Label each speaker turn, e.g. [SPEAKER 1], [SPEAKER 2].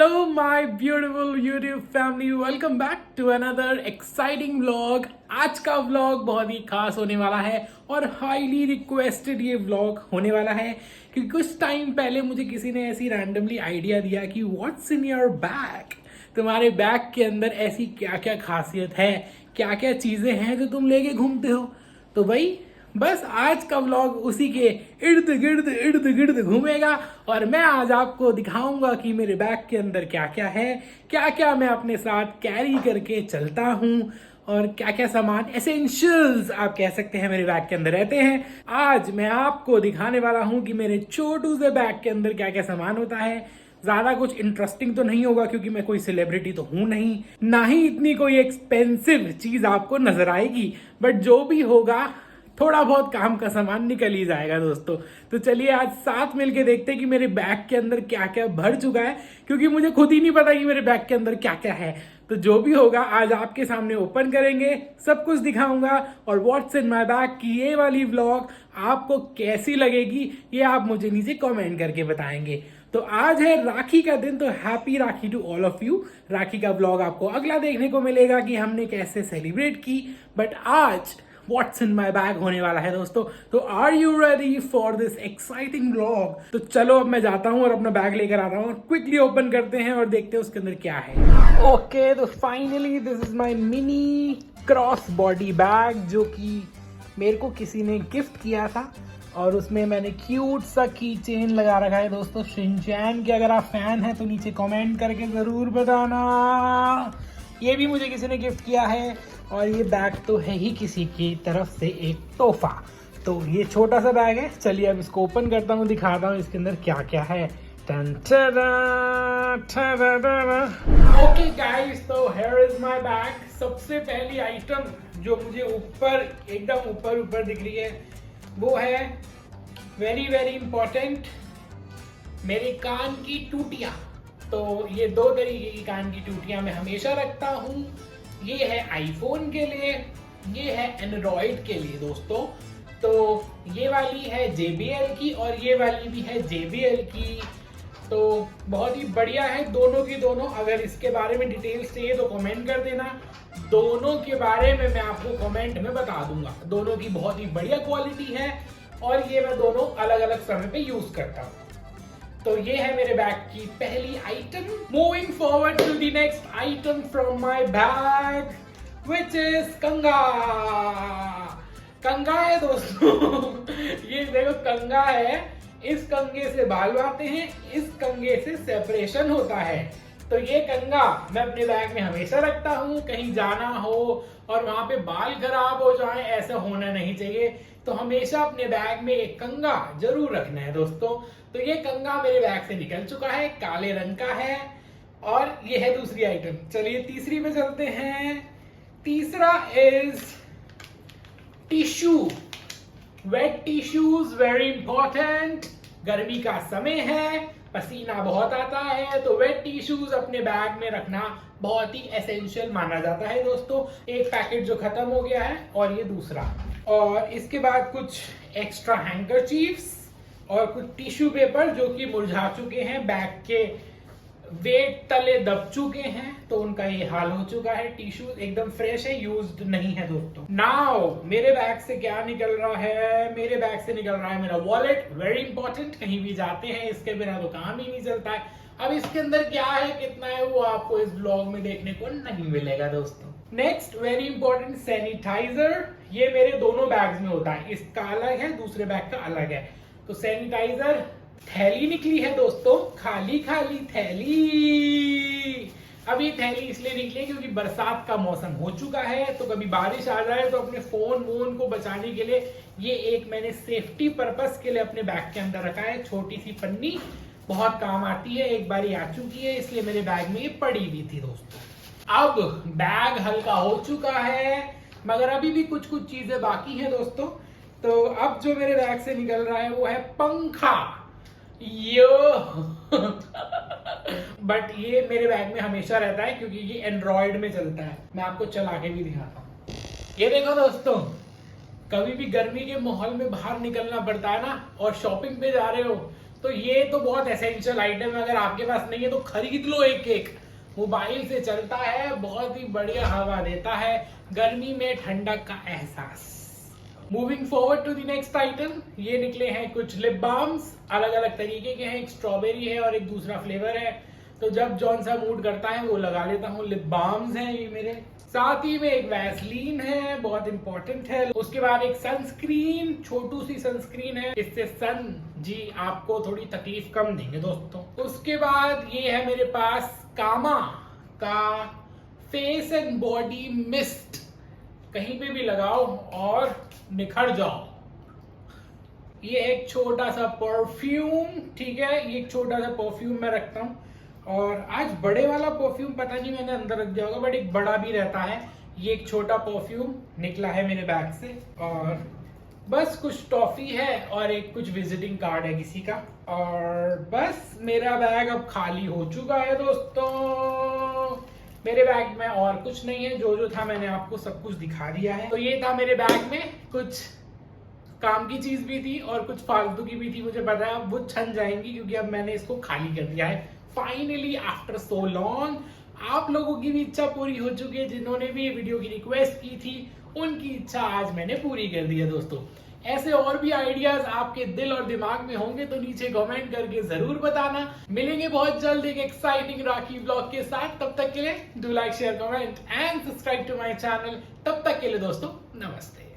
[SPEAKER 1] Hello, my beautiful YouTube family. Welcome back to another exciting vlog. आज का vlog बहुत ही खास होने वाला है और हाईली रिक्वेस्टेड ये vlog होने वाला है क्योंकि कुछ टाइम पहले मुझे किसी ने ऐसी रैंडमली आइडिया दिया कि व्हाट्स इन योर बैग, तुम्हारे बैग के अंदर ऐसी क्या क्या खासियत है, क्या क्या चीज़ें हैं जो तुम लेके घूमते हो। तो भाई बस आज का व्लॉग उसी के इर्द गिर्द घूमेगा और मैं आज आपको दिखाऊंगा कि मेरे बैग के अंदर क्या क्या है, क्या क्या मैं अपने साथ कैरी करके चलता हूँ और क्या क्या सामान एसेंशियल्स आप कह सकते हैं मेरे बैग के अंदर रहते हैं। आज मैं आपको दिखाने वाला हूँ कि मेरे छोटू से बैग के अंदर क्या क्या सामान होता है। ज्यादा कुछ इंटरेस्टिंग तो नहीं होगा क्योंकि मैं कोई सेलिब्रिटी तो हूं नहीं, ना ही इतनी कोई एक्सपेंसिव चीज आपको नजर आएगी, बट जो भी होगा थोड़ा बहुत काम का सामान निकल ही जाएगा दोस्तों। तो चलिए आज साथ मिलके देखते हैं कि मेरे बैग के अंदर क्या क्या भर चुका है, क्योंकि मुझे खुद ही नहीं पता कि मेरे बैग के अंदर क्या क्या है। तो जो भी होगा आज आपके सामने ओपन करेंगे, सब कुछ दिखाऊंगा और व्हाट्स इन माय बैग की ये वाली व्लॉग आपको कैसी लगेगी ये आप मुझे नीचे कमेंट करके बताएंगे। तो आज है राखी का दिन, तो happy Rakhi to all of you. Rakhi का व्लॉग आपको अगला देखने को मिलेगा कि हमने कैसे सेलिब्रेट की, बट आज व्हाट्स इन माई बैग होने वाला है दोस्तों। तो are you ready for this exciting vlog? तो चलो अब मैं जाता हूँ और अपना बैग लेकर आता हूँ, क्विकली ओपन करते हैं और देखते हैं उसके अंदर क्या है। ओके, तो finally this is my mini cross body bag जो कि मेरे को किसी ने गिफ्ट किया था और उसमें मैंने क्यूट सा की चेन लगा रखा है दोस्तों शिनचैन के। अगर आप फैन हैं तो नीचे कमेंट करके जरूर बताना। ये भी मुझे किसी ने गिफ्ट किया है और ये बैग तो है ही किसी की तरफ से एक तोहफा। तो ये छोटा सा बैग है, चलिए अब इसको ओपन करता हूँ, दिखाता हूँ इसके अंदर क्या क्या है। ओके गाइस, तो हियर इज माय बैग। सबसे पहली आइटम जो मुझे ऊपर एकदम ऊपर दिख रही है वो है वेरी वेरी इंपॉर्टेंट, मेरे कान की टूटियां। तो ये दो तरीके की कान की टूटियां मैं हमेशा रखता हूँ। ये है आईफोन के लिए, ये है एंड्रॉइड के लिए दोस्तों। तो ये वाली है JBL की और ये वाली भी है JBL की। तो बहुत ही बढ़िया है दोनों की दोनों। अगर इसके बारे में डिटेल्स चाहिए तो कमेंट कर देना, दोनों के बारे में मैं आपको कमेंट में बता दूंगा। दोनों की बहुत ही बढ़िया क्वालिटी है और ये मैं दोनों अलग अलग समय पे यूज करता हूँ। तो ये है मेरे बैग की पहली item. Moving forward to the next item from my bag which is Kanga. Kanga है दोस्तों ये देखो कंगा है, इस कंगे से बाल आते हैं, इस कंगे से सेपरेशन होता है। तो ये कंगा मैं अपने बैग में हमेशा रखता हूँ, कहीं जाना हो और वहां पे बाल खराब हो जाए ऐसा होना नहीं चाहिए। तो हमेशा अपने बैग में एक कंगा जरूर रखना है दोस्तों। तो ये कंगा मेरे बैग से निकल चुका है, काले रंग का है और ये है दूसरी आइटम। चलिए तीसरी में चलते हैं। तीसरा is tissue, wet tissues very important. गर्मी का समय है, पसीना बहुत आता है, तो वेट टिश्यूज अपने बैग में रखना बहुत ही एसेंशियल माना जाता है दोस्तों। एक पैकेट जो खत्म हो गया है और ये दूसरा, और इसके बाद कुछ एक्स्ट्रा हैंकरचीफ्स और कुछ टिश्यू पेपर जो कि मुरझा चुके हैं, बैग के वेट तले दब चुके हैं, तो उनका ये हाल हो चुका है। टिश्यू एकदम फ्रेश है, यूज्ड नहीं है दोस्तों। नाउ मेरे बैग से क्या निकल रहा है? मेरे बैग से निकल रहा है मेरा वॉलेट, वेरी इंपॉर्टेंट। कहीं भी जाते हैं इसके बिना तो काम ही नहीं चलता है। अब इसके अंदर क्या है, कितना है, वो आपको इस ब्लॉग में देखने को नहीं मिलेगा दोस्तों। नेक्स्ट वेरी इंपॉर्टेंट सैनिटाइजर, ये मेरे दोनों बैग्स में होता है, इसका अलग है, दूसरे बैग का अलग है। तो सैनिटाइजर थैली निकली है दोस्तों, खाली खाली थैली। अब ये थैली इसलिए निकली क्योंकि बरसात का मौसम हो चुका है, तो कभी बारिश आ जाए तो अपने फोन वोन को बचाने के लिए ये एक मैंने सेफ्टी पर्पस के लिए अपने बैग के अंदर रखा है। छोटी सी पन्नी बहुत काम आती है, एक बारी आ चुकी है इसलिए मेरे बैग में ये पड़ी हुई थी दोस्तों। अब बैग हल्का हो चुका है मगर अभी भी कुछ कुछ चीजें बाकी हैं दोस्तों। तो अब जो मेरे बैग से निकल रहा है वो है पंखा। बट ये मेरे बैग में हमेशा रहता है क्योंकि ये एंड्रॉइड में चलता है। मैं आपको चला के भी दिखाता हूँ। ये देखो दोस्तों, कभी भी गर्मी के माहौल में बाहर निकलना पड़ता है ना और शॉपिंग पे जा रहे हो तो ये तो बहुत एसेंशियल आइटम है, अगर आपके पास नहीं है तो खरीद लो एक एक। मोबाइल से चलता है, बहुत ही बढ़िया हवा देता है, गर्मी में ठंडक का एहसास। Moving forward to the next item, ये निकले हैं कुछ लिप बाम्स, अलग अलग तरीके के हैं, एक स्ट्रॉबेरी है और एक दूसरा फ्लेवर है। तो जब जौन सा मूड करता है वो लगा लेता हूँ। लिप बाम्स हैं ये मेरे, साथ ही में एक वैसलीन है, बहुत इंपॉर्टेंट है। उसके बाद एक सनस्क्रीन, छोटू सी सनस्क्रीन है, इससे सन जी आपको थोड़ी तकलीफ कम देंगे दोस्तों। उसके बाद ये है मेरे पास कामा का फेस एंड बॉडी मिस्ट, कहीं पे भी लगाओ और निखर जाओ। ये एक छोटा सा परफ्यूम, ठीक है, ये एक छोटा सा परफ्यूम मैं रखता हूँ। और आज बड़े वाला परफ्यूम पता नहीं मैंने अंदर रख दिया होगा, बट एक बड़ा भी रहता है। ये एक छोटा परफ्यूम निकला है मेरे बैग से, और बस कुछ टॉफी है और एक कुछ विजिटिंग कार्ड है किसी का, और बस मेरा बैग अब खाली हो चुका है दोस्तों। मेरे बैग में और कुछ नहीं है, जो जो था मैंने आपको सब कुछ दिखा दिया है। तो ये था मेरे बैग में, कुछ काम की चीज भी थी और कुछ फालतू की भी थी, मुझे पता है अब वो छन जाएंगी क्योंकि अब मैंने इसको खाली कर दिया है फाइनली आफ्टर सो लॉन्ग। आप लोगों की भी इच्छा पूरी हो चुकी है, जिन्होंने भी ये वीडियो की रिक्वेस्ट की थी उनकी इच्छा आज मैंने पूरी कर दी है दोस्तों। ऐसे और भी आइडियाज आपके दिल और दिमाग में होंगे तो नीचे कमेंट करके जरूर बताना। मिलेंगे बहुत जल्द एक एक्साइटिंग राखी ब्लॉग के साथ, तब तक के लिए do like share comment and subscribe to my channel. तब तक के लिए दोस्तों नमस्ते।